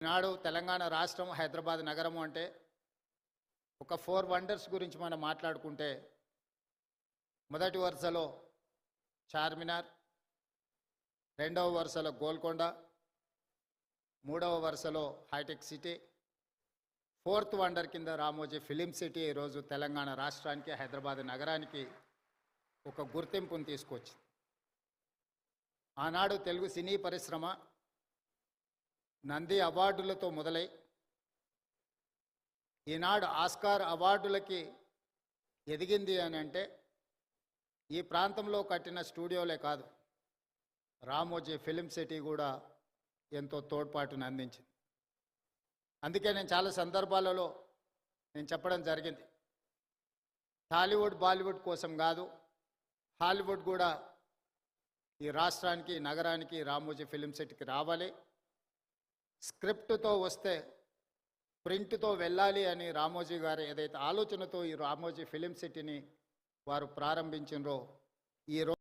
ఈనాడు తెలంగాణ రాష్ట్రం హైదరాబాద్ నగరము అంటే ఒక 4 వండర్స్ గురించి మనం మాట్లాడుకుంటే మొదటి వరుసలో చార్మినార్, రెండవ వరుసలో గోల్కొండ, మూడవ వరుసలో హైటెక్ సిటీ, ఫోర్త్ వండర్ కింద రామోజీ ఫిలిం సిటీ ఈరోజు తెలంగాణ రాష్ట్రానికి హైదరాబాద్ నగరానికి ఒక గుర్తింపును తీసుకొచ్చింది. ఆనాడు తెలుగు సినీ పరిశ్రమ నంది అవార్డులతో మొదలై ఈనాడు ఆస్కార్ అవార్డులకి ఎదిగింది అని అంటే ఈ ప్రాంతంలో కట్టిన స్టూడియోలే కాదు, రామోజీ ఫిలిం సిటీ కూడా ఎంతో తోడ్పాటును అందించింది. అందుకే నేను చాలా సందర్భాలలో చెప్పడం జరిగింది, టాలీవుడ్ బాలీవుడ్ కోసం కాదు, హాలీవుడ్ కూడా ఈ రాష్ట్రానికి నగరానికి రామోజీ ఫిలిం సిటీకి రావాలి, స్క్రిప్ట్తో వస్తే ప్రింట్తో వెళ్ళాలి అని రామోజీ గారు ఏదైతే ఆలోచనతో ఈ రామోజీ ఫిలిం సిటీని వారు ప్రారంభించినరో ఈరోజు